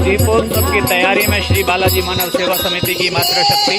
दीपोत्सव की तैयारी में श्री बालाजी मानव सेवा समिति की मातृशक्ति।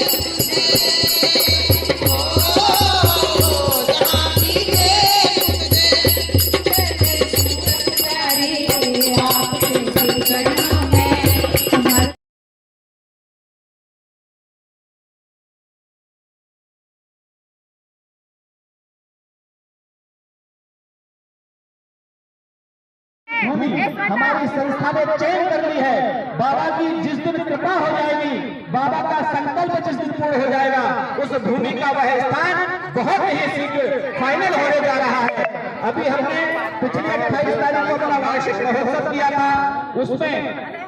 हमारी संस्था ने चयन कर ली है। बाबा की जिस दिन कृपा हो जाएगी, बाबा का संकल्प जिस दिन पूर्ण हो जाएगा, उस भूमि का वह स्थान बहुत ही शीघ्र फाइनल होने जा रहा है। अभी हमने पिछले 28 तारीख को अपना वार्षिक महोत्सव किया था, उसमें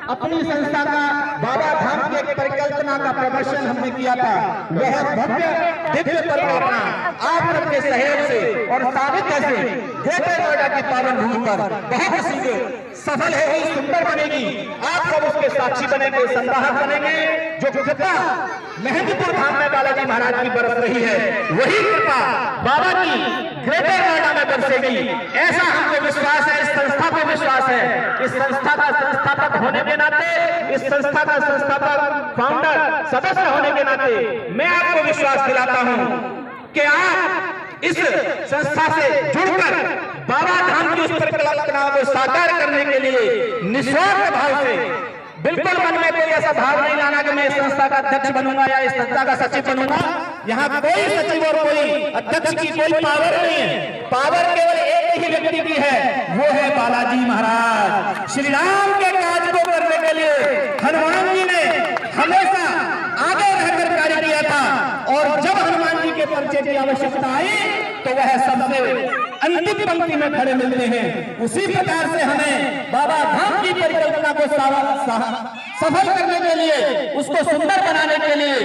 अपनी संस्था का बाबा धाम की एक परिकल्पना का प्रदर्शन हमने किया था। वह भव्य दिव्य परिकल्पना आप सबके सहयोग से और सानिध्य से ग्रेटर नोएडा की पावन भूमि पर बहुत शीघ्र सफल होगी, सुंदर बनेगी। आप सब उसके साक्षी बनेंगे, संवाहक बनेंगे। जो कृपा मेहंदीपुर धाम में बालाजी महाराज की बरस रही है, वही कृपा बाबा की ग्रेटर नोएडा में बरसेगी, ऐसा हमको विश्वास है। इस संस्था को विश्वास है। इस संस्था का संस्थापक होने के नाते, इस संस्था का संस्थापक फाउंडर सदस्य होने के नाते मैं आपको विश्वास दिलाता हूं कि आप इस संस्था से जुड़कर बाबा धाम की उस परिकल्पना को साकार करने के लिए निस्वार्थ भाव से, बिल्कुल मन में कोई ऐसा भाव नहीं लाना कि मैं इस संस्था का अध्यक्ष बनूंगा या इस संस्था का सचिव बनूंगा। यहाँ कोई सचिव और कोई अध्यक्ष की कोई पावर नहीं है। पावर केवल एक ही व्यक्ति की है, वो है बालाजी महाराज। श्री राम के काज को करने के लिए हनुमान जी ने हमेशा आगे रहकर कार्य किया था, और जब हनुमान जी के परिचय की आवश्यकता आई तो वह सबसे अंतिम पंक्ति में खड़े मिलते हैं। उसी प्रकार से हमें बाबा धाम की परिकल्पना को सफल करने के लिए, उसको सुंदर बनाने के लिए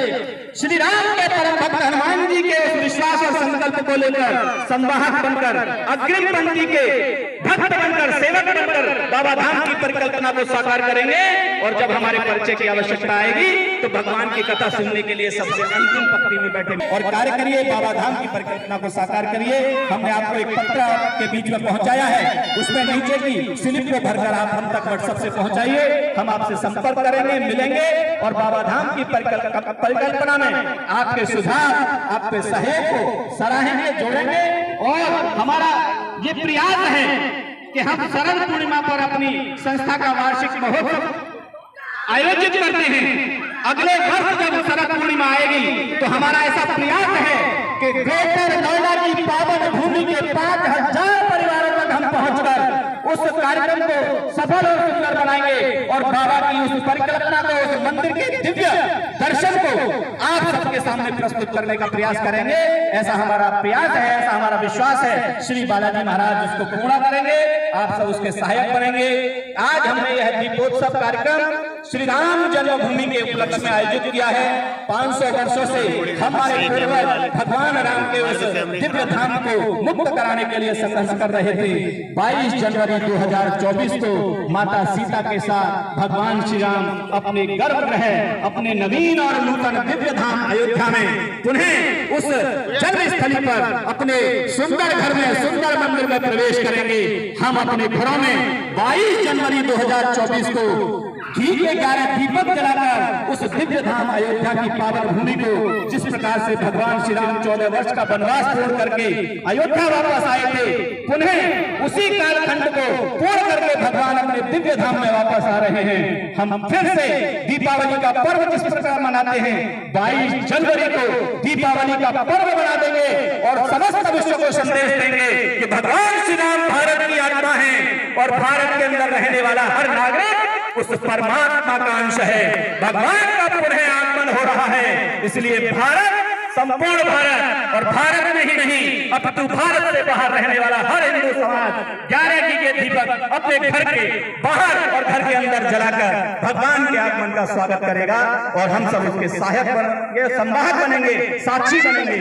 श्री राम के परम भक्त हनुमान जी के उस विश्वास और संकल्प को लेकर संवाहक बनकर, अग्रिम पंक्ति के भक्त बनकर, सेवक बनकर बाबा धाम की परिकल्पना को साकार करेंगे। और जब हमारे परिचय की आवश्यकता आएगी तो भगवान की कथा सुनने के लिए सबसे अंतिम पंक्ति में बैठे और कार्य करिए, बाबा धाम की परिकल्पना को साकार करिए। हमने आपको एक पत्र के बीच में पहुंचाया है, उसमें नीचे की स्लिप को भरकर आप हम तक व्हाट्सएप से पहुंचाइए। हम आपसे संपर्क करेंगे, मिलेंगे और बाबा धाम की परिकल्पना में आपके सुझाव, आपके सहयोग को सराहेंगे, जोड़ेंगे। और हमारा ये प्रयास है कि हम शरद पूर्णिमा पर अपनी संस्था का वार्षिक महोत्सव आयोजित करते हैं। अगले वर्ष जब शरद पूर्णिमा आएगी तो हमारा ऐसा प्रयास है कि ग्रेटर नोएडा की पावन भूमि के 5000 परिवारों तक हम पहुंचकर उस कार्यक्रम को सफल और सुंदर बनाएंगे और बाबा की उस परिकल्पना को, उस मंदिर के दिव्य दर्शन को आप सबके सामने प्रस्तुत करने का प्रयास करेंगे। ऐसा हमारा प्रयास है, ऐसा हमारा विश्वास है। श्री बालाजी महाराज इसको पूर्ण करेंगे, आप सब उसके सहायक बनेंगे। आज हमने यह दीपोत्सव कार्यक्रम श्री राम जन्मभूमि के उपलक्ष्य में आयोजित किया है। 500 वर्षों से हमारे पूर्वज भगवान राम के उस दिव्य धाम को मुक्त कराने के लिए संघर्ष कर रहे थे। 22 जनवरी 2024 को माता सीता के साथ भगवान श्री राम अपने गर्भगृह, अपने नवीन और नूतन दिव्य धाम अयोध्या में पुनः उस जन्म स्थली पर अपने सुंदर घर में, सुंदर मंदिर में प्रवेश करेंगे। हम अपने घरों में 22 जनवरी 2024 को घी के 11 दीपक जलाकर उस दिव्य धाम अयोध्या की पावन भूमि को, जिस प्रकार से भगवान श्री राम 14 वर्ष का वनवास पूर्ण करके अयोध्या वापस आए थे, पुनः उसी कालखंड को पूर्ण करके भगवान अपने दिव्य धाम में वापस आ रहे हैं। हम फिर से दीपावली का पर्व जिस प्रकार मनाते हैं, 22 जनवरी को दीपावली का पर्व बना देंगे और समस्त विश्व को संदेश देंगे कि भगवान श्री राम भारत की आत्मा है और भारत के अंदर रहने वाला हर नागरिक उस परमात्मा का अंश है। भगवान का पुनः आगमन हो रहा है, इसलिए भारत, संपूर्ण भारत और भारत में ही नहीं अपितु भारत से बाहर रहने वाला हर हिंदू समाज 11 घी के दीपक अपने घर के बाहर और घर के अंदर जलाकर भगवान के आगमन आगमन का स्वागत करेगा और हम सब उसके सहायक बनेंगे, संवाहक बनेंगे, साक्षी बनेंगे।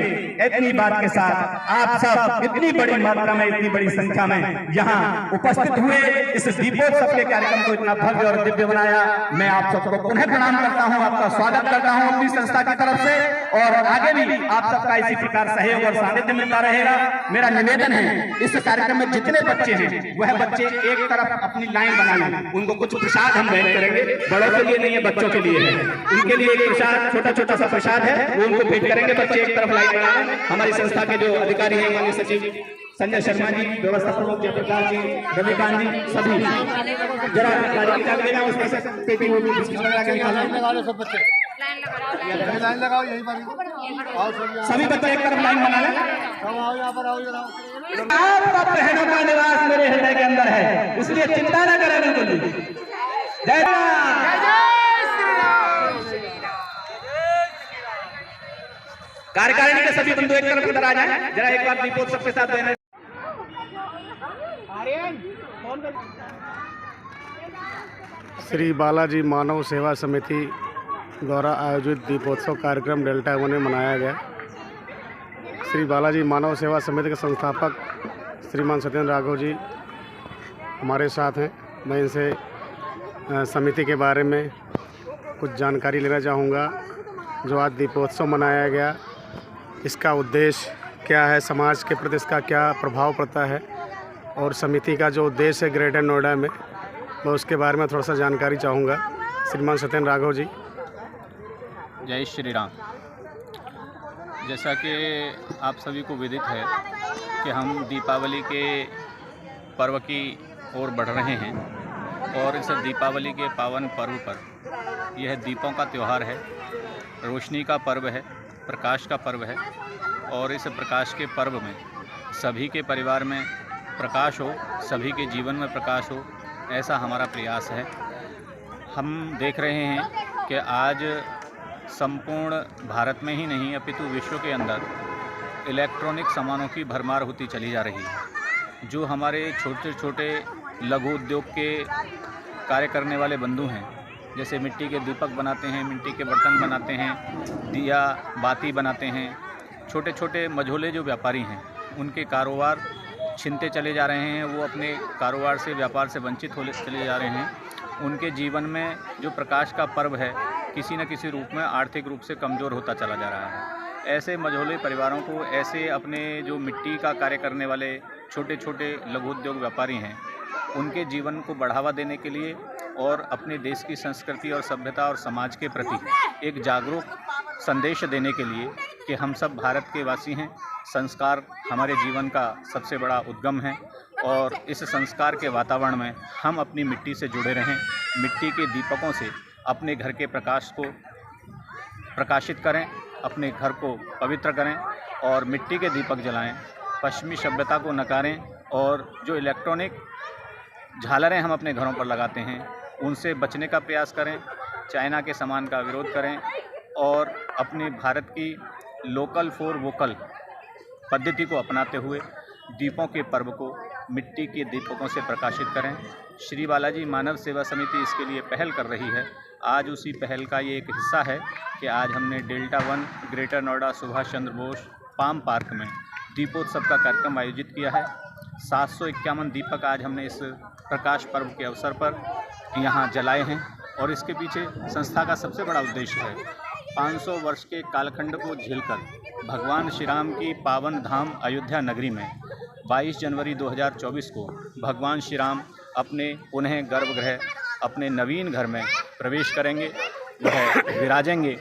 इतनी बात के साथ आप सब इतनी बड़ी मात्रा में, इतनी बड़ी संख्या में यहाँ उपस्थित हुए, इस दीपोत्सव के कार्यक्रम को इतना भव्य और दिव्य बनाया। मैं आप सबको पुनः प्रणाम करता हूँ, आपका स्वागत करता हूँ अपनी संस्था की तरफ से, और आगे भी आप सबका इसी प्रकार सहयोग और सानिध्य मिलता रहेगा। मेरा निवेदन है, इस कार्यक्रम में जितने बच्चे हैं वह बच्चे एक तरफ अपनी लाइन बना लें। उनको कुछ प्रसाद हम भेंट करेंगे, बड़ों के लिए नहीं है, बच्चों के लिए है। उनके लिए एक प्रसाद, छोटा छोटा सा प्रसाद है, वो उनको भेंट करेंगे। बच्चे एक तरफ लाइन बना लें। हमारी संस्था के जो अधिकारी हैं, माननीय सचिव संजय शर्मा जी, व्यवस्था प्रमुख जयप्रकाश जी, रविकांत जी, सभी जरा गाड़ी की चाबी देना, उसमें से पेटी वो बिस्किट लगा के निकालना। लाइन लगाओ यहीं पर, सभी बच्चे एक तरफ लाइन बना लें। आओ यहाँ पर, आओ आपका बहनों का निवास मेरे हृदय के अंदर है, इसलिए चिंता न करें बिल्कुल भी। जय राम। कार्यकारिणी के सभी बंधु एक तरफ इधर आ जाएं, जरा एक बार दीपोत्सव के साथ देना। श्री बालाजी मानव सेवा समिति द्वारा आयोजित दीपोत्सव कार्यक्रम डेल्टा 1 में मनाया गया। श्री बालाजी मानव सेवा समिति के संस्थापक श्रीमान सत्येंद्र राघव जी हमारे साथ हैं। मैं इनसे समिति के बारे में कुछ जानकारी लेना चाहूँगा। जो आज दीपोत्सव मनाया गया, इसका उद्देश्य क्या है, समाज के प्रति इसका क्या प्रभाव पड़ता है, और समिति का जो उद्देश्य है ग्रेटर नोएडा में, मैं उसके बारे में थोड़ा सा जानकारी चाहूँगा। श्रीमान सत्येंद्र राघव जी। जय श्री राम। जैसा कि आप सभी को विदित है कि हम दीपावली के पर्व की ओर बढ़ रहे हैं, और इस दीपावली के पावन पर्व पर, यह दीपों का त्यौहार है, रोशनी का पर्व है, प्रकाश का पर्व है, और इस प्रकाश के पर्व में सभी के परिवार में प्रकाश हो, सभी के जीवन में प्रकाश हो, ऐसा हमारा प्रयास है। हम देख रहे हैं कि आज संपूर्ण भारत में ही नहीं अपितु विश्व के अंदर इलेक्ट्रॉनिक सामानों की भरमार होती चली जा रही है। जो हमारे छोटे छोटे लघु उद्योग के कार्य करने वाले बंधु हैं, जैसे मिट्टी के दीपक बनाते हैं, मिट्टी के बर्तन बनाते हैं, दिया बाती बनाते हैं, छोटे छोटे मझोले जो व्यापारी हैं, उनके कारोबार छिनते चले जा रहे हैं। वो अपने कारोबार से, व्यापार से वंचित होते चले जा रहे हैं। उनके जीवन में जो प्रकाश का पर्व है, किसी न किसी रूप में आर्थिक रूप से कमज़ोर होता चला जा रहा है। ऐसे मझोले परिवारों को, ऐसे अपने जो मिट्टी का कार्य करने वाले छोटे छोटे लघु उद्योग व्यापारी हैं, उनके जीवन को बढ़ावा देने के लिए और अपने देश की संस्कृति और सभ्यता और समाज के प्रति एक जागरूक संदेश देने के लिए कि हम सब भारत के वासी हैं, संस्कार हमारे जीवन का सबसे बड़ा उद्गम है, और इस संस्कार के वातावरण में हम अपनी मिट्टी से जुड़े रहें। मिट्टी के दीपकों से अपने घर के प्रकाश को प्रकाशित करें, अपने घर को पवित्र करें और मिट्टी के दीपक जलाएं। पश्चिमी सभ्यता को नकारें, और जो इलेक्ट्रॉनिक झालरें हम अपने घरों पर लगाते हैं, उनसे बचने का प्रयास करें। चाइना के सामान का विरोध करें और अपने भारत की लोकल फॉर वोकल पद्धति को अपनाते हुए दीपों के पर्व को मिट्टी के दीपकों से प्रकाशित करें। श्री बालाजी मानव सेवा समिति इसके लिए पहल कर रही है। आज उसी पहल का ये एक हिस्सा है कि आज हमने delta 1 greater Noida Subhash Chandra Bose palm park में दीपोत्सव का कार्यक्रम आयोजित किया है। 751 दीपक आज हमने इस प्रकाश पर्व के अवसर पर यहाँ जलाए हैं, और इसके पीछे संस्था का सबसे बड़ा उद्देश्य है 500 वर्ष के कालखंड को झेलकर भगवान श्री राम की पावन धाम अयोध्या नगरी में 22 जनवरी 2024 को भगवान श्री राम अपने पुनः गर्भगृह, अपने नवीन घर में प्रवेश करेंगे, वह विराजेंगे।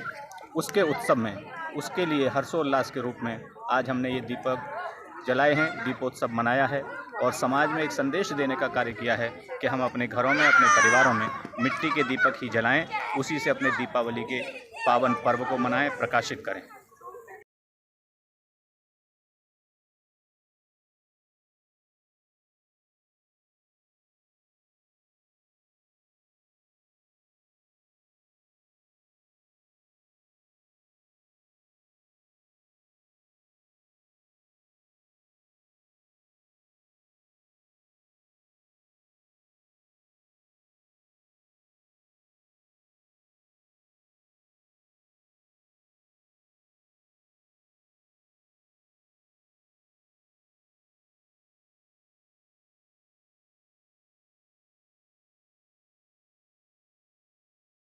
उसके उत्सव में, उसके लिए हर्षोल्लास के रूप में आज हमने ये दीपक जलाए हैं, दीपोत्सव मनाया है, और समाज में एक संदेश देने का कार्य किया है कि हम अपने घरों में, अपने परिवारों में मिट्टी के दीपक ही जलाएं, उसी से अपने दीपावली के पावन पर्व को मनाएं, प्रकाशित करें।